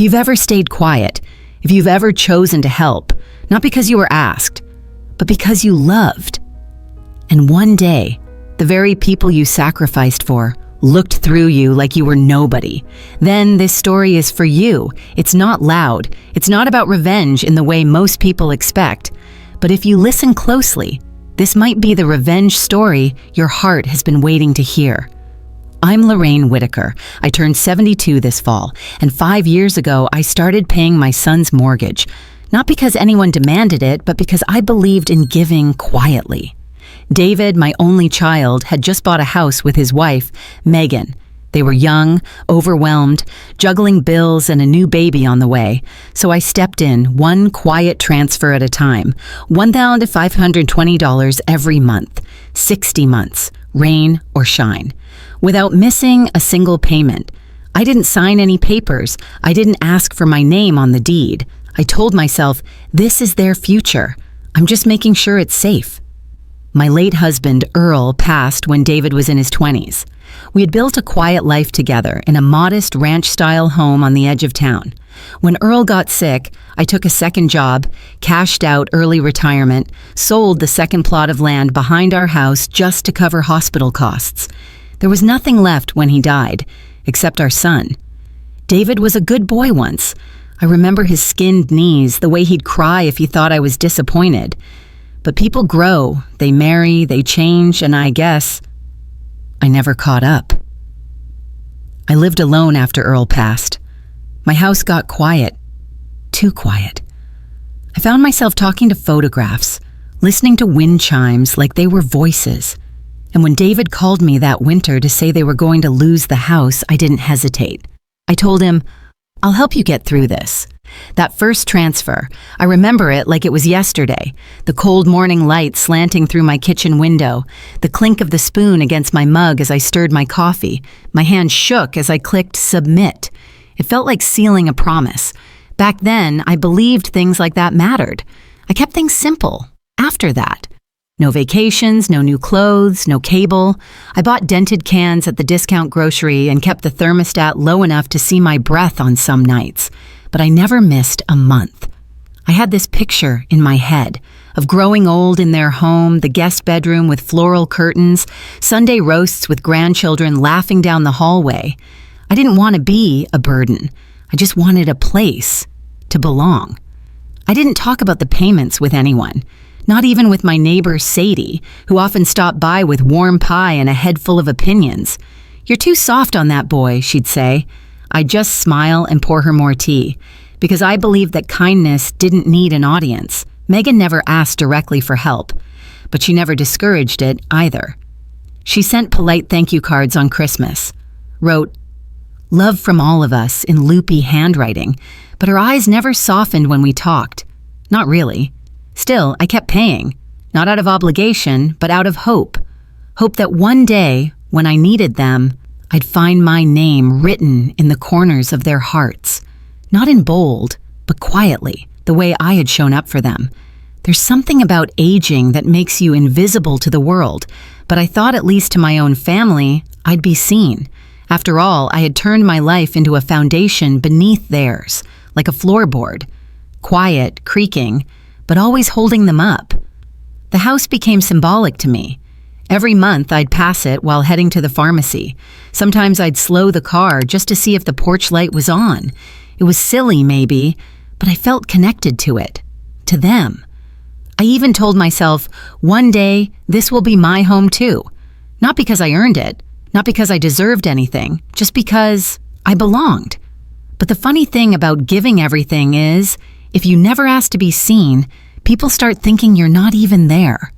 you've ever stayed quiet, if you've ever chosen to help, not because you were asked, but because you loved. And one day, the very people you sacrificed for looked through you like you were nobody. Then this story is for you. It's not loud. It's not about revenge in the way most people expect. But if you listen closely, this might be the revenge story your heart has been waiting to hear. I'm Lorraine Whitaker. I turned 72 this fall, and 5 years ago, I started paying my son's mortgage. Not because anyone demanded it, but because I believed in giving quietly. David, my only child, had just bought a house with his wife, Megan. They were young, overwhelmed, juggling bills and a new baby on the way. So I stepped in, one quiet transfer at a time, $1,520 every month, 60 months, rain or shine, without missing a single payment. I didn't sign any papers. I didn't ask for my name on the deed. I told myself, this is their future. I'm just making sure it's safe. My late husband, Earl, passed when David was in his 20s. We had built a quiet life together in a modest ranch-style home on the edge of town. When Earl got sick, I took a second job, cashed out early retirement, sold the second plot of land behind our house just to cover hospital costs. There was nothing left when he died, except our son. David was a good boy once. I remember his skinned knees, the way he'd cry if he thought I was disappointed. But people grow, they marry, they change, and I guess I never caught up. I lived alone after Earl passed. My house got quiet, too quiet. I found myself talking to photographs, listening to wind chimes like they were voices. And when David called me that winter to say they were going to lose the house, I didn't hesitate. I told him, I'll help you get through this. That first transfer, I remember it like it was yesterday. The cold morning light slanting through my kitchen window, the clink of the spoon against my mug as I stirred my coffee. My hand shook as I clicked submit. It felt like sealing a promise. Back then, I believed things like that mattered. I kept things simple. After that, no vacations, no new clothes, no cable. I bought dented cans at the discount grocery and kept the thermostat low enough to see my breath on some nights. But I never missed a month. I had this picture in my head of growing old in their home, the guest bedroom with floral curtains, Sunday roasts with grandchildren laughing down the hallway. I didn't want to be a burden. I just wanted a place to belong. I didn't talk about the payments with anyone, not even with my neighbor Sadie, who often stopped by with warm pie and a head full of opinions. "You're too soft on that boy," she'd say. I'd just smile and pour her more tea, because I believed that kindness didn't need an audience. Megan never asked directly for help, but she never discouraged it either. She sent polite thank you cards on Christmas, wrote, "Love from all of us" in loopy handwriting, but her eyes never softened when we talked. Not really. Still, I kept paying, not out of obligation, but out of hope. Hope that one day, when I needed them, I'd find my name written in the corners of their hearts. Not in bold, but quietly, the way I had shown up for them. There's something about aging that makes you invisible to the world, but I thought at least to my own family, I'd be seen. After all, I had turned my life into a foundation beneath theirs, like a floorboard. Quiet, creaking, but always holding them up. The house became symbolic to me. Every month, I'd pass it while heading to the pharmacy. Sometimes I'd slow the car just to see if the porch light was on. It was silly, maybe, but I felt connected to it, to them. I even told myself, one day, this will be my home too. Not because I earned it, not because I deserved anything, just because I belonged. But the funny thing about giving everything is, if you never ask to be seen, people start thinking you're not even there.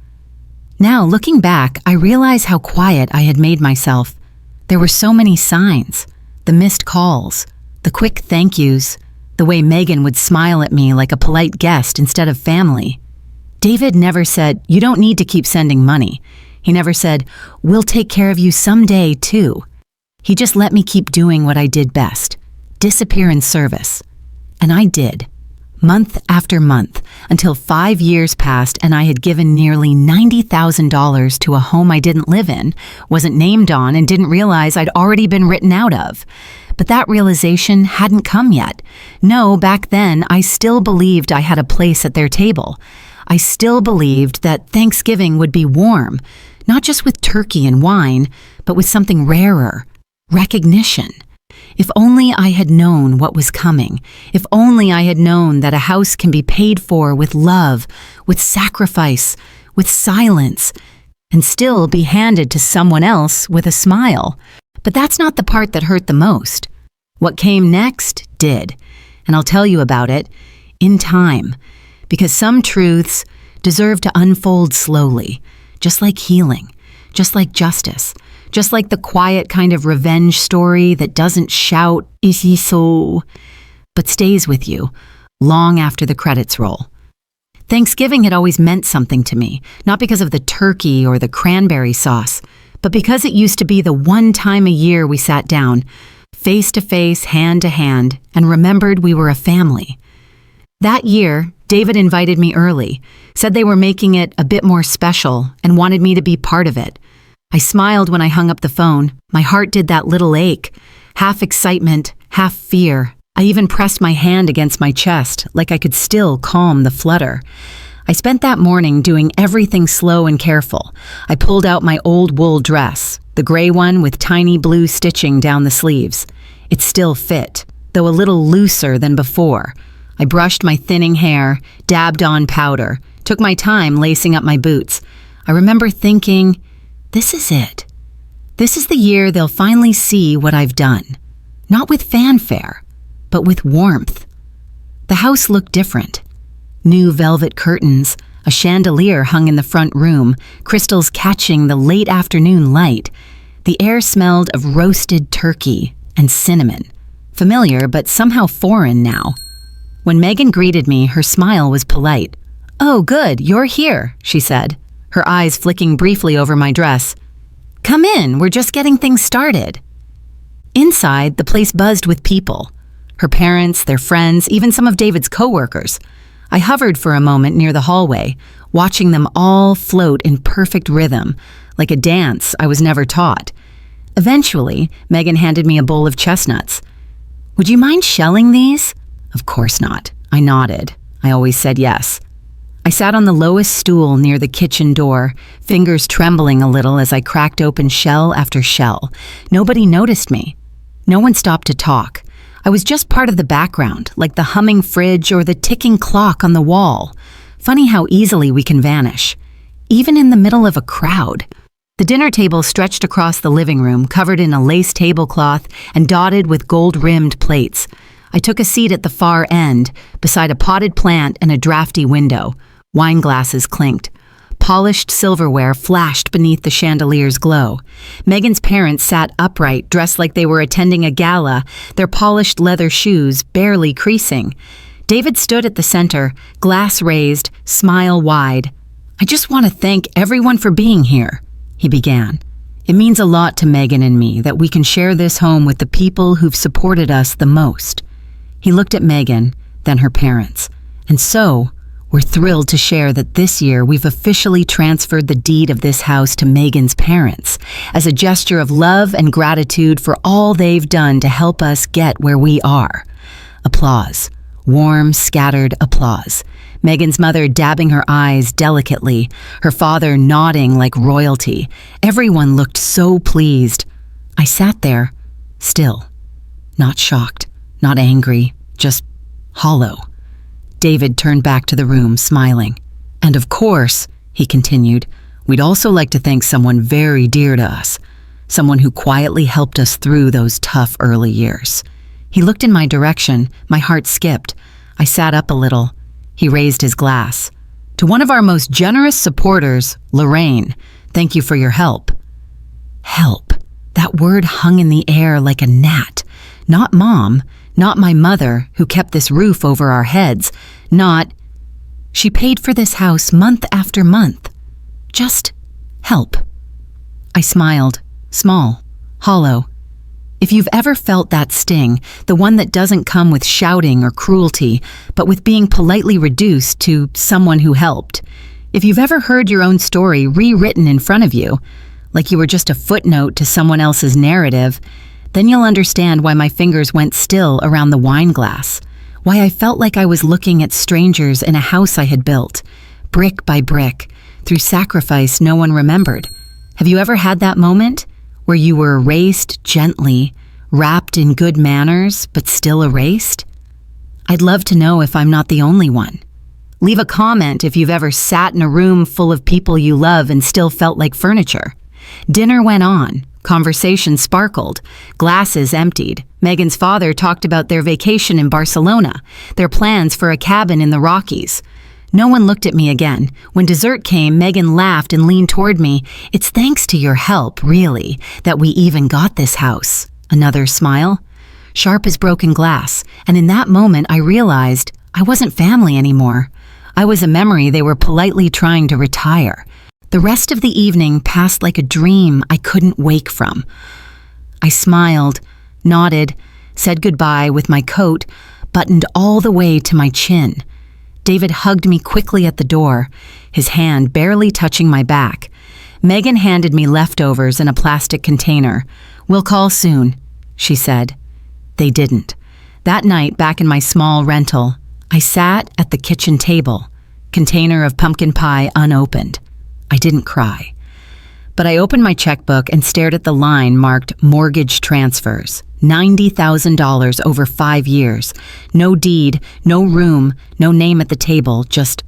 Now, looking back, I realize how quiet I had made myself. There were so many signs, the missed calls, the quick thank yous, the way Megan would smile at me like a polite guest instead of family. David never said, "You don't need to keep sending money." He never said, "We'll take care of you someday, too." He just let me keep doing what I did best, disappear in service. And I did. month after month, until 5 years passed and I had given nearly $90,000 to a home I didn't live in, wasn't named on, and didn't realize I'd already been written out of. But that realization hadn't come yet. No, back then, I still believed I had a place at their table. I still believed that Thanksgiving would be warm, not just with turkey and wine, but with something rarer, recognition. If only I had known what was coming. If only I had known that a house can be paid for with love, with sacrifice, with silence, and still be handed to someone else with a smile. But that's not the part that hurt the most. What came next did, and I'll tell you about it in time, because some truths deserve to unfold slowly, just like healing, just like justice, just like the quiet kind of revenge story that doesn't shout, "Is he so?" but stays with you long after the credits roll. Thanksgiving had always meant something to me, not because of the turkey or the cranberry sauce, but because it used to be the one time a year we sat down, face to face, hand to hand, and remembered we were a family. That year, David invited me early, said they were making it a bit more special, and wanted me to be part of it. I smiled when I hung up the phone. My heart did that little ache, half excitement, half fear. I even pressed my hand against my chest, like I could still calm the flutter. I spent that morning doing everything slow and careful. I pulled out my old wool dress, the gray one with tiny blue stitching down the sleeves. It still fit, though a little looser than before. I brushed my thinning hair, dabbed on powder, took my time lacing up my boots. I remember thinking, this is it. This is the year they'll finally see what I've done. Not with fanfare, but with warmth. The house looked different. New velvet curtains, a chandelier hung in the front room, crystals catching the late afternoon light. The air smelled of roasted turkey and cinnamon. Familiar, but somehow foreign now. When Megan greeted me, her smile was polite. "Oh, good, you're here," she said, her eyes flicking briefly over my dress. "Come in, we're just getting things started." Inside, the place buzzed with people. Her parents, their friends, even some of David's coworkers. I hovered for a moment near the hallway, watching them all float in perfect rhythm, like a dance I was never taught. Eventually, Megan handed me a bowl of chestnuts. "Would you mind shelling these?" "Of course not." I nodded. I always said yes. I sat on the lowest stool near the kitchen door, fingers trembling a little as I cracked open shell after shell. Nobody noticed me. No one stopped to talk. I was just part of the background, like the humming fridge or the ticking clock on the wall. Funny how easily we can vanish, even in the middle of a crowd. The dinner table stretched across the living room, covered in a lace tablecloth and dotted with gold-rimmed plates. I took a seat at the far end, beside a potted plant and a drafty window. Wine glasses clinked. Polished silverware flashed beneath the chandelier's glow. Megan's parents sat upright, dressed like they were attending a gala, their polished leather shoes barely creasing. David stood at the center, glass raised, smile wide. "I just want to thank everyone for being here," he began. "It means a lot to Megan and me that we can share this home with the people who've supported us the most." He looked at Megan, then her parents. "And so, we're thrilled to share that this year we've officially transferred the deed of this house to Megan's parents, as a gesture of love and gratitude for all they've done to help us get where we are." Applause. Warm, scattered applause. Megan's mother dabbing her eyes delicately, her father nodding like royalty. Everyone looked so pleased. I sat there, still, not shocked, not angry, just hollow. David turned back to the room, smiling. "And of course," he continued, "we'd also like to thank someone very dear to us, someone who quietly helped us through those tough early years." He looked in my direction. My heart skipped. I sat up a little. He raised his glass. "To one of our most generous supporters, Lorraine, thank you for your help." Help. That word hung in the air like a gnat. Not Mom, not my mother, who kept this roof over our heads, not... She paid for this house month after month. Just help. I smiled, small, hollow. If you've ever felt that sting, the one that doesn't come with shouting or cruelty, but with being politely reduced to someone who helped. If you've ever heard your own story rewritten in front of you, like you were just a footnote to someone else's narrative, then you'll understand why my fingers went still around the wine glass, why I felt like I was looking at strangers in a house I had built, brick by brick, through sacrifice no one remembered. Have you ever had that moment where you were erased gently, wrapped in good manners, but still erased? I'd love to know if I'm not the only one. Leave a comment if you've ever sat in a room full of people you love and still felt like furniture. Dinner went on, conversation sparkled, glasses emptied. Megan's father talked about their vacation in Barcelona, their plans for a cabin in the Rockies. No one looked at me again. When dessert came, Megan laughed and leaned toward me. "It's thanks to your help, really, that we even got this house." Another smile, sharp as broken glass, and in that moment I realized I wasn't family anymore. I was a memory they were politely trying to retire. The rest of the evening passed like a dream I couldn't wake from. I smiled, nodded, said goodbye with my coat buttoned all the way to my chin. David hugged me quickly at the door, his hand barely touching my back. Megan handed me leftovers in a plastic container. "We'll call soon," she said. They didn't. That night, back in my small rental, I sat at the kitchen table, container of pumpkin pie unopened. I didn't cry. But I opened my checkbook and stared at the line marked mortgage transfers. $90,000 over 5 years. No deed, no room, no name at the table, just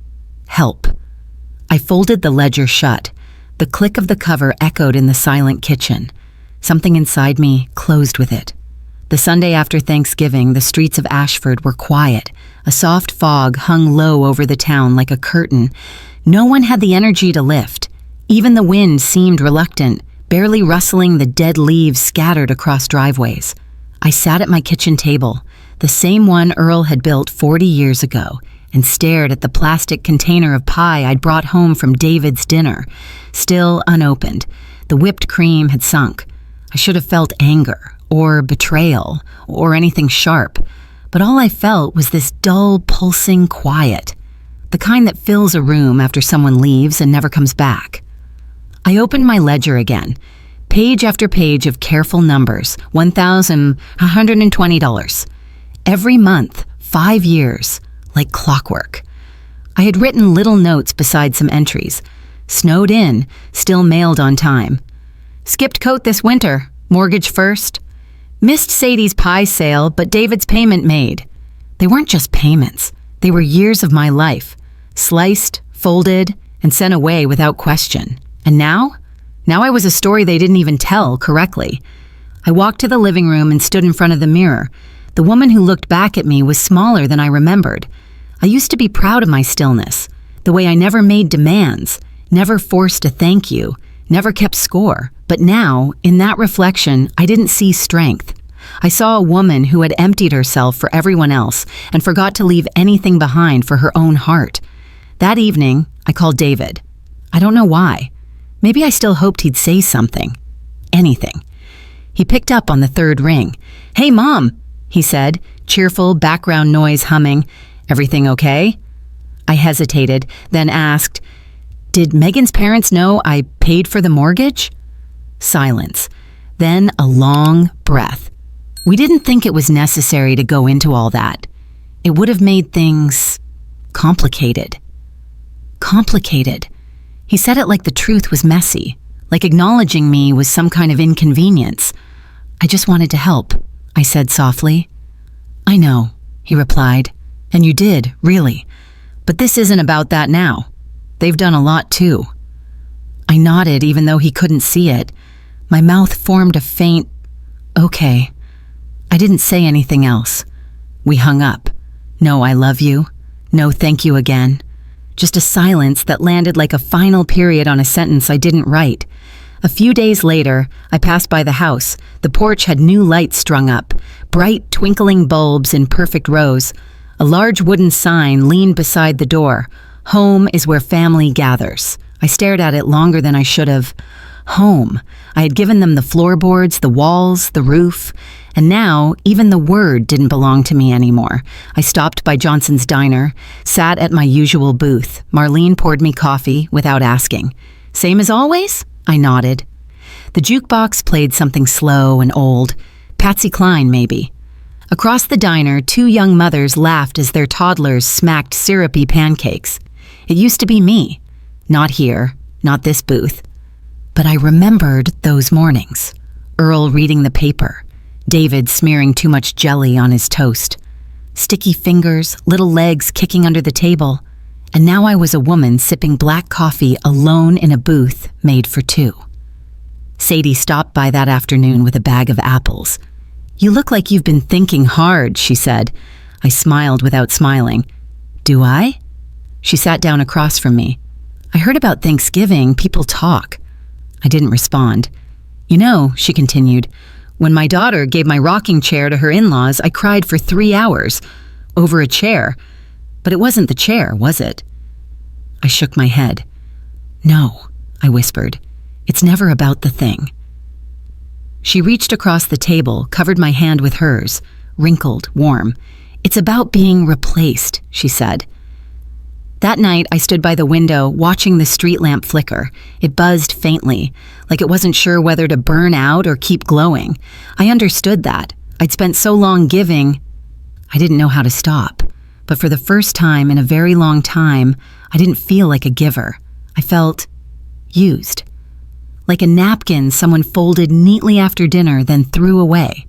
help. I folded the ledger shut. The click of the cover echoed in the silent kitchen. Something inside me closed with it. The Sunday after Thanksgiving, the streets of Ashford were quiet. A soft fog hung low over the town like a curtain. No one had the energy to lift. Even the wind seemed reluctant, barely rustling the dead leaves scattered across driveways. I sat at my kitchen table, the same one Earl had built 40 years ago, and stared at the plastic container of pie I'd brought home from David's dinner, still unopened. The whipped cream had sunk. I should have felt anger, or betrayal, or anything sharp, but all I felt was this dull, pulsing quiet, the kind that fills a room after someone leaves and never comes back. I opened my ledger again. Page after page of careful numbers, $1,120. Every month, 5 years, like clockwork. I had written little notes beside some entries. Snowed in, still mailed on time. Skipped coat this winter, mortgage first. Missed Sadie's pie sale, but David's payment made. They weren't just payments. They were years of my life, sliced, folded, and sent away without question. And now I was a story they didn't even tell correctly. I walked to the living room and stood in front of the mirror. The woman who looked back at me was smaller than I remembered. I used to be proud of my stillness, the way I never made demands, never forced a thank you, never kept score. But now, in that reflection, I didn't see strength. I saw a woman who had emptied herself for everyone else and forgot to leave anything behind for her own heart. That evening, I called David. I don't know why. Maybe I still hoped he'd say something. Anything. He picked up on the third ring. "Hey, Mom," he said, cheerful background noise humming. "Everything okay?" I hesitated, then asked, "Did Megan's parents know I paid for the mortgage?" Silence. Then a long breath. We didn't think it was necessary to go into all that. It would have made things complicated. Complicated. He said it like the truth was messy, like acknowledging me was some kind of inconvenience. "I just wanted to help," I said softly. "I know," he replied. "And you did, really. But this isn't about that now. They've done a lot too." I nodded even though he couldn't see it. My mouth formed a faint, "Okay." I didn't say anything else. We hung up. No "I love you," no "thank you again." Just a silence that landed like a final period on a sentence I didn't write. A few days later, I passed by the house. The porch had new lights strung up, bright, twinkling bulbs in perfect rows. A large wooden sign leaned beside the door. "Home is where family gathers." I stared at it longer than I should have. Home. I had given them the floorboards, the walls, the roof, and now even the word didn't belong to me anymore. I stopped by Johnson's Diner, sat at my usual booth. Marlene poured me coffee without asking. Same as always? I nodded. The jukebox played something slow and old. Patsy Cline, maybe. Across the diner, two young mothers laughed as their toddlers smacked syrupy pancakes. It used to be me. Not here, not this booth. But I remembered those mornings. Earl reading the paper. David smearing too much jelly on his toast. Sticky fingers, little legs kicking under the table. And now I was a woman sipping black coffee alone in a booth made for two. Sadie stopped by that afternoon with a bag of apples. You look like you've been thinking hard, she said. I smiled without smiling. Do I? She sat down across from me. I heard about Thanksgiving, people talk. I didn't respond. You know, she continued, when my daughter gave my rocking chair to her in-laws, I cried for 3 hours over a chair. But it wasn't the chair, was it? I shook my head. No, I whispered. It's never about the thing. She reached across the table, covered my hand with hers, wrinkled, warm. It's about being replaced, she said. That night, I stood by the window, watching the street lamp flicker. It buzzed faintly, like it wasn't sure whether to burn out or keep glowing. I understood that. I'd spent so long giving, I didn't know how to stop. But for the first time in a very long time, I didn't feel like a giver. I felt used. Like a napkin someone folded neatly after dinner, then threw away.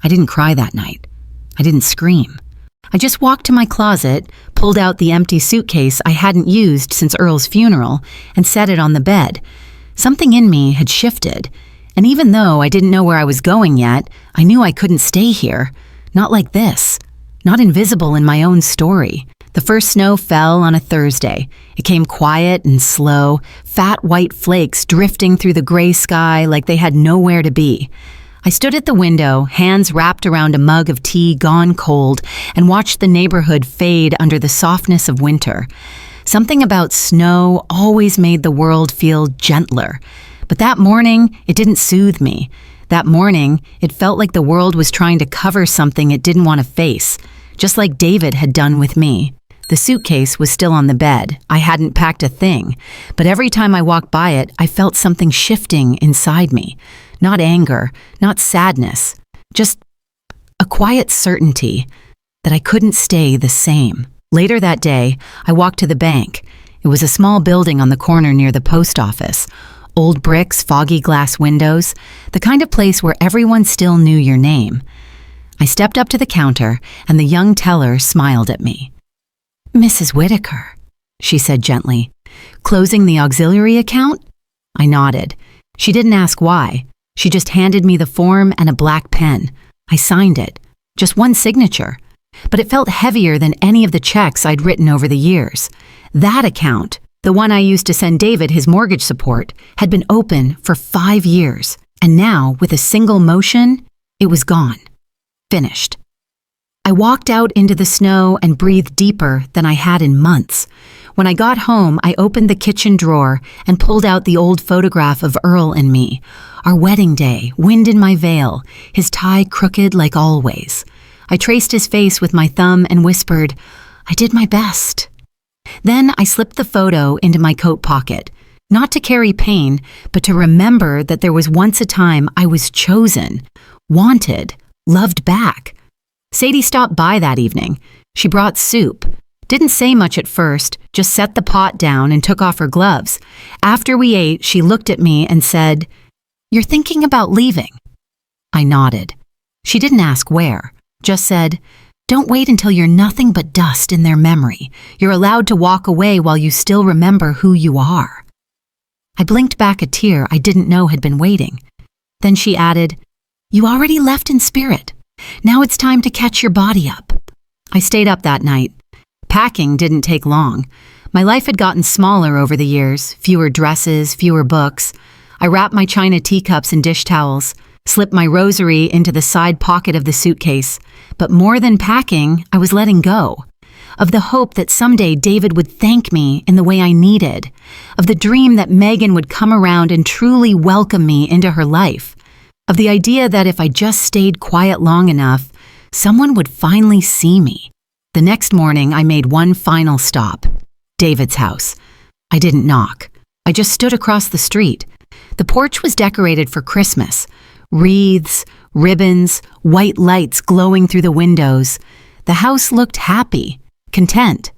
I didn't cry that night. I didn't scream. I just walked to my closet, pulled out the empty suitcase I hadn't used since Earl's funeral, and set it on the bed. Something in me had shifted, and even though I didn't know where I was going yet, I knew I couldn't stay here. Not like this. Not invisible in my own story. The first snow fell on a Thursday. It came quiet and slow, fat white flakes drifting through the gray sky like they had nowhere to be. I stood at the window, hands wrapped around a mug of tea gone cold, and watched the neighborhood fade under the softness of winter. Something about snow always made the world feel gentler. But that morning, it didn't soothe me. That morning, it felt like the world was trying to cover something it didn't want to face, just like David had done with me. The suitcase was still on the bed. I hadn't packed a thing, but every time I walked by it, I felt something shifting inside me. Not anger, not sadness, just a quiet certainty that I couldn't stay the same. Later that day, I walked to the bank. It was a small building on the corner near the post office. Old bricks, foggy glass windows, the kind of place where everyone still knew your name. I stepped up to the counter, and the young teller smiled at me. Mrs. Whitaker, she said gently. Closing the auxiliary account? I nodded. She didn't ask why. She just handed me the form and a black pen. I signed it. Just one signature. But it felt heavier than any of the checks I'd written over the years. That account, the one I used to send David his mortgage support, had been open for 5 years. And now, with a single motion, it was gone. Finished. I walked out into the snow and breathed deeper than I had in months. When I got home, I opened the kitchen drawer and pulled out the old photograph of Earl and me. Our wedding day, wind in my veil, his tie crooked like always. I traced his face with my thumb and whispered, I did my best. Then I slipped the photo into my coat pocket, not to carry pain, but to remember that there was once a time I was chosen, wanted, loved back. Sadie stopped by that evening. She brought soup. Didn't say much at first, just set the pot down and took off her gloves. After we ate, she looked at me and said, You're thinking about leaving? I nodded. She didn't ask where, just said, Don't wait until you're nothing but dust in their memory. You're allowed to walk away while you still remember who you are. I blinked back a tear I didn't know had been waiting. Then she added, You already left in spirit. Now it's time to catch your body up. I stayed up that night. Packing didn't take long. My life had gotten smaller over the years, fewer dresses, fewer books. I wrapped my china teacups in dish towels, slipped my rosary into the side pocket of the suitcase. But more than packing, I was letting go. of the hope that someday David would thank me in the way I needed, of the dream that Megan would come around and truly welcome me into her life, of the idea that if I just stayed quiet long enough, someone would finally see me. The next morning, I made one final stop, David's house. I didn't knock. I just stood across the street. The porch was decorated for Christmas. Wreaths, ribbons, white lights glowing through the windows. The house looked happy, content.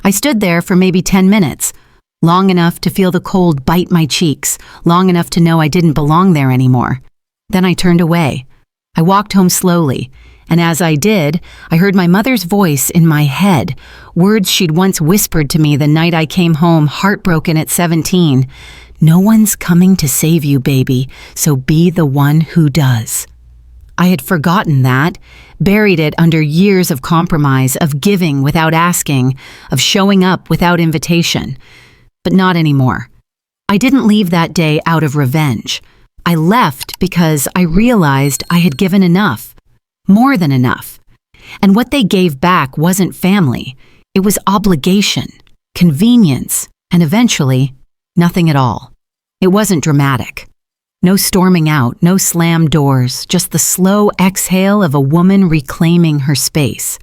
I stood there for maybe 10 minutes, long enough to feel the cold bite my cheeks, long enough to know I didn't belong there anymore. Then I turned away. I walked home slowly, and as I did, I heard my mother's voice in my head, words she'd once whispered to me the night I came home heartbroken at 17. "No one's coming to save you, baby, so be the one who does." I had forgotten that, buried it under years of compromise, of giving without asking, of showing up without invitation. But not anymore. I didn't leave that day out of revenge. I left because I realized I had given enough, more than enough. And what they gave back wasn't family. It was obligation, convenience, and eventually, nothing at all. It wasn't dramatic. No storming out, no slammed doors, just the slow exhale of a woman reclaiming her space.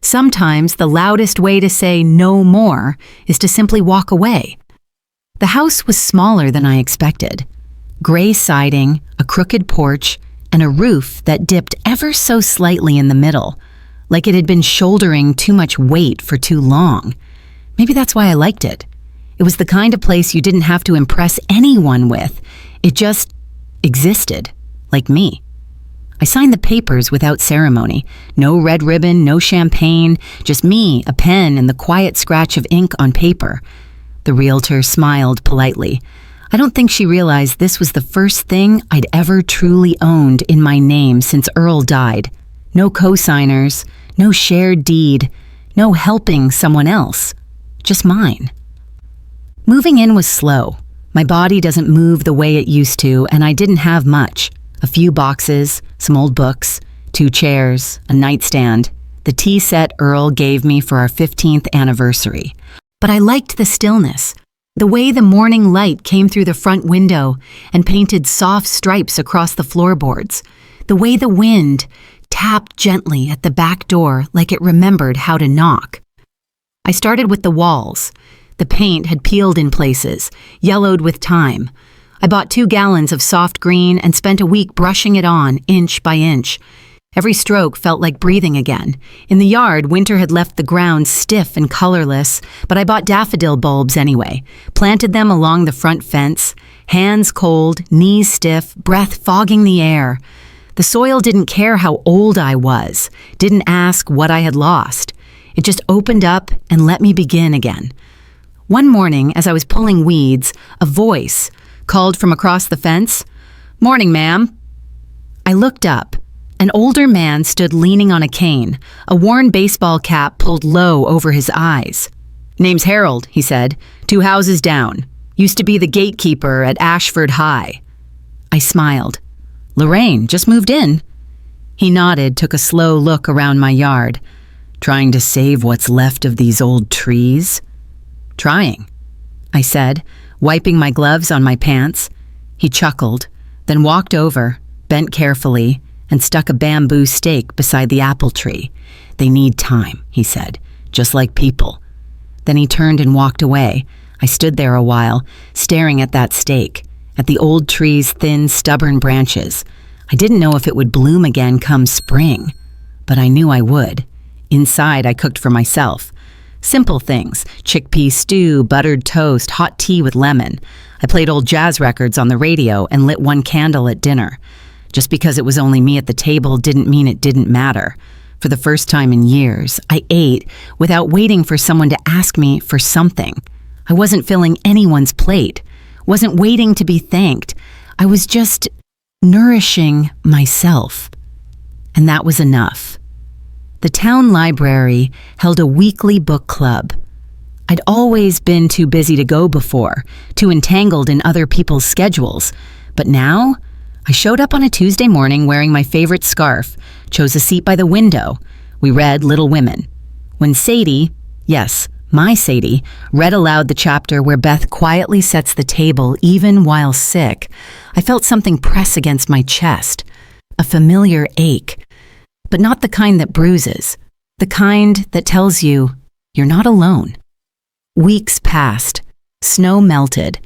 Sometimes the loudest way to say no more is to simply walk away. The house was smaller than I expected. Gray siding, a crooked porch, and a roof that dipped ever so slightly in the middle, like it had been shouldering too much weight for too long. Maybe that's why I liked it. It was the kind of place you didn't have to impress anyone with. It just existed, like me. I signed the papers without ceremony. No red ribbon, no champagne, just me, a pen, and the quiet scratch of ink on paper. The realtor smiled politely. I don't think she realized this was the first thing I'd ever truly owned in my name since Earl died. No co-signers, no shared deed, no helping someone else. Just mine. Moving in was slow. My body doesn't move the way it used to, and I didn't have much. A few boxes, some old books, 2 chairs, a nightstand, the tea set Earl gave me for our 15th anniversary. But I liked the stillness, the way the morning light came through the front window and painted soft stripes across the floorboards, the way the wind tapped gently at the back door like it remembered how to knock. I started with the walls. The paint had peeled in places, yellowed with time. I bought 2 gallons of soft green and spent a week brushing it on, inch by inch. Every stroke felt like breathing again. In the yard, winter had left the ground stiff and colorless, but I bought daffodil bulbs anyway, planted them along the front fence, hands cold, knees stiff, breath fogging the air. The soil didn't care how old I was, didn't ask what I had lost. It just opened up and let me begin again. One morning, as I was pulling weeds, a voice called from across the fence, "Morning, ma'am." I looked up. An older man stood leaning on a cane, a worn baseball cap pulled low over his eyes. "Name's Harold," he said, "2 houses down. Used to be the gatekeeper at Ashford High." I smiled. "Lorraine, just moved in." He nodded, took a slow look around my yard. "Trying to save what's left of these old trees?" "Trying," I said, wiping my gloves on my pants. He chuckled, then walked over, bent carefully, and stuck a bamboo stake beside the apple tree. "They need time," he said, "just like people." Then he turned and walked away. I stood there a while, staring at that stake, at the old tree's thin, stubborn branches. I didn't know if it would bloom again come spring, but I knew I would. Inside, I cooked for myself. Simple things, chickpea stew, buttered toast, hot tea with lemon. I played old jazz records on the radio and lit 1 candle at dinner. Just because it was only me at the table didn't mean it didn't matter. For the first time in years, I ate without waiting for someone to ask me for something. I wasn't filling anyone's plate, wasn't waiting to be thanked. I was just nourishing myself. And that was enough. The town library held a weekly book club. I'd always been too busy to go before, too entangled in other people's schedules. But now, I showed up on a Tuesday morning wearing my favorite scarf, chose a seat by the window. We read Little Women. When Sadie, yes, my Sadie, read aloud the chapter where Beth quietly sets the table even while sick, I felt something press against my chest, a familiar ache, but not the kind that bruises, the kind that tells you you're not alone. Weeks passed. Snow melted.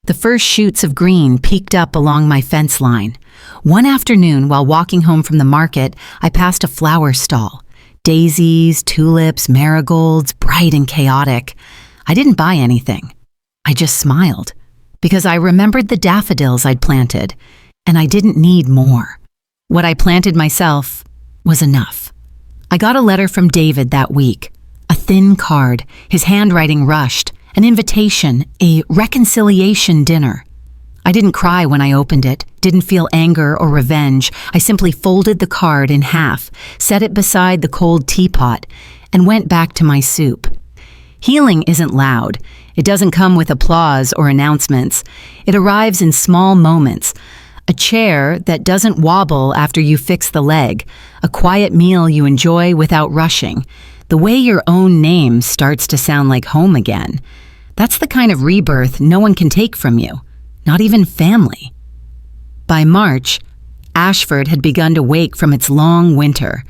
The first shoots of green peeked up along my fence line. One afternoon, while walking home from the market, I passed a flower stall. Daisies, tulips, marigolds, bright and chaotic. I didn't buy anything. I just smiled, because I remembered the daffodils I'd planted, and I didn't need more. What I planted myself was enough. I got a letter from David that week. A thin card, his handwriting rushed, an invitation, a reconciliation dinner. I didn't cry when I opened it, didn't feel anger or revenge. I simply folded the card in half, set it beside the cold teapot, and went back to my soup. Healing isn't loud. It doesn't come with applause or announcements. It arrives in small moments. A chair that doesn't wobble after you fix the leg, a quiet meal you enjoy without rushing, the way your own name starts to sound like home again. That's the kind of rebirth no one can take from you, not even family. By March, Ashford had begun to wake from its long winter.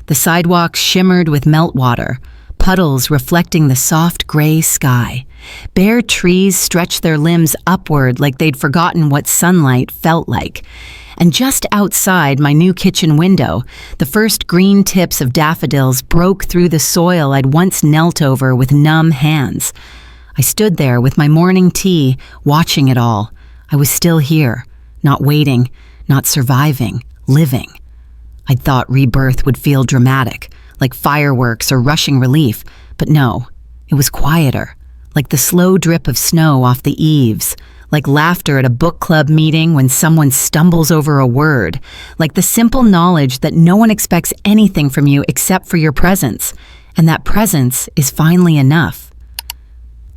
The sidewalks shimmered with meltwater, puddles reflecting the soft gray sky. Bare trees stretched their limbs upward like they'd forgotten what sunlight felt like. And just outside my new kitchen window, the first green tips of daffodils broke through the soil I'd once knelt over with numb hands. I stood there with my morning tea, watching it all. I was still here, not waiting, not surviving, living. I'd thought rebirth would feel dramatic, like fireworks or rushing relief, but no, it was quieter, like the slow drip of snow off the eaves, like laughter at a book club meeting when someone stumbles over a word, like the simple knowledge that no one expects anything from you except for your presence, and that presence is finally enough.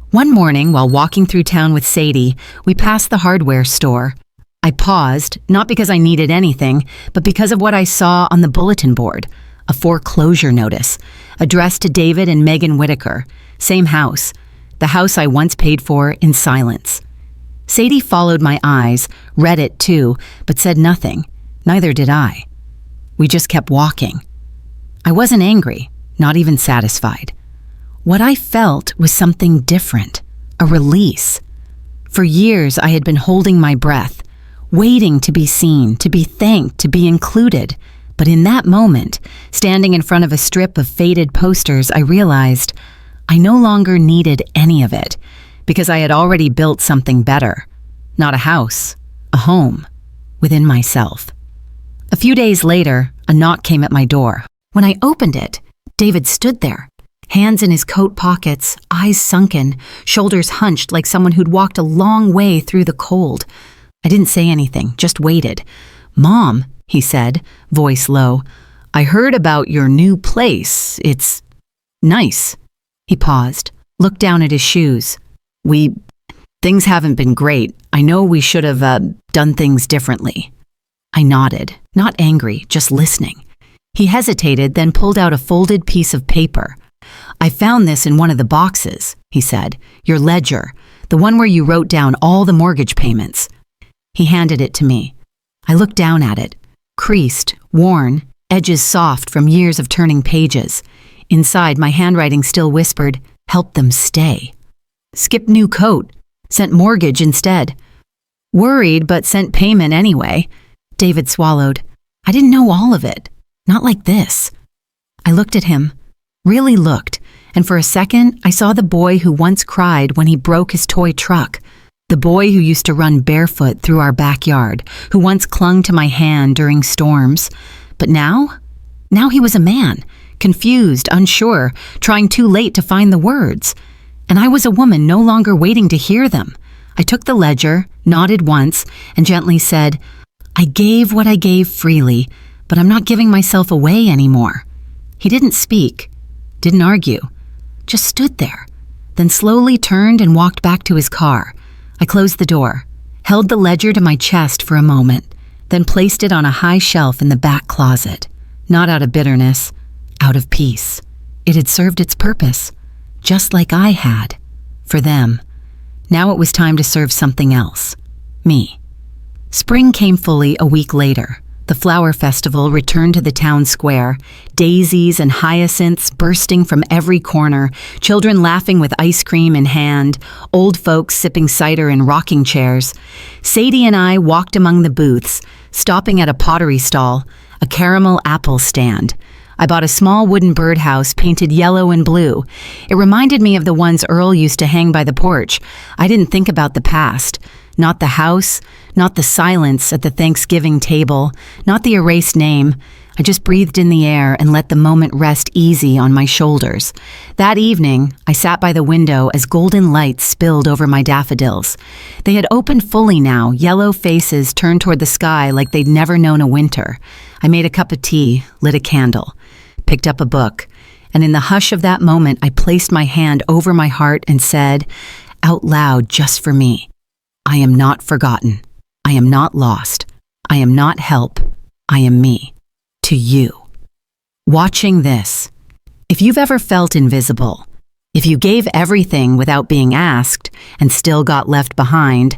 One morning, while walking through town with Sadie, we passed the hardware store. I paused, not because I needed anything, but because of what I saw on the bulletin board, a foreclosure notice, addressed to David and Megan Whitaker, same house, the house I once paid for in silence. Sadie followed my eyes, read it too, but said nothing. Neither did I. We just kept walking. I wasn't angry, not even satisfied. What I felt was something different, a release. For years I had been holding my breath, waiting to be seen, to be thanked, to be included. But in that moment, standing in front of a strip of faded posters, I realized I no longer needed any of it, because I had already built something better. Not a house, a home, within myself. A few days later, a knock came at my door. When I opened it, David stood there, hands in his coat pockets, eyes sunken, shoulders hunched like someone who'd walked a long way through the cold. I didn't say anything, just waited. "Mom," he said, voice low, "I heard about your new place. It's nice." He paused, looked down at his shoes. Things haven't been great. I know we should have done things differently." I nodded, not angry, just listening. He hesitated, then pulled out a folded piece of paper. "I found this in one of the boxes," he said. "Your ledger, the one where you wrote down all the mortgage payments." He handed it to me. I looked down at it, creased, worn, edges soft from years of turning pages. Inside, my handwriting still whispered, "Help them stay." "Skipped new coat. Sent mortgage instead." "Worried, but sent payment anyway." David swallowed. "I didn't know all of it. Not like this." I looked at him, really looked, and for a second, I saw the boy who once cried when he broke his toy truck. The boy who used to run barefoot through our backyard, who once clung to my hand during storms. But now he was a man, confused, unsure, trying too late to find the words. And I was a woman no longer waiting to hear them. I took the ledger, nodded once, and gently said, "I gave what I gave freely, but I'm not giving myself away anymore." He didn't speak, didn't argue, just stood there, then slowly turned and walked back to his car. I closed the door, held the ledger to my chest for a moment, then placed it on a high shelf in the back closet, not out of bitterness, out of peace. It had served its purpose, just like I had, for them. Now it was time to serve something else. Me. Spring came fully a week later. The flower festival returned to the town square, daisies and hyacinths bursting from every corner, children laughing with ice cream in hand, old folks sipping cider in rocking chairs. Sadie and I walked among the booths, stopping at a pottery stall, a caramel apple stand. I bought a small wooden birdhouse painted yellow and blue. It reminded me of the ones Earl used to hang by the porch. I didn't think about the past. Not the house, not the silence at the Thanksgiving table, not the erased name. I just breathed in the air and let the moment rest easy on my shoulders. That evening, I sat by the window as golden light spilled over my daffodils. They had opened fully now, yellow faces turned toward the sky like they'd never known a winter. I made a cup of tea, lit a candle, picked up a book, and in the hush of that moment, I placed my hand over my heart and said, out loud just for me, I am not forgotten. I am not lost. I am not help. I am me. To you. Watching this, if you've ever felt invisible, if you gave everything without being asked and still got left behind,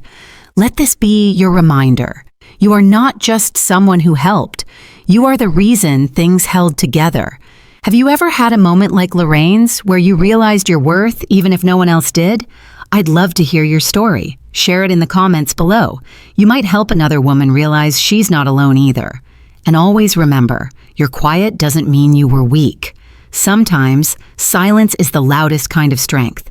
let this be your reminder. You are not just someone who helped. You are the reason things held together. Have you ever had a moment like Lorraine's where you realized your worth even if no one else did? I'd love to hear your story. Share it in the comments below. You might help another woman realize she's not alone either. And always remember, your quiet doesn't mean you were weak. Sometimes, silence is the loudest kind of strength.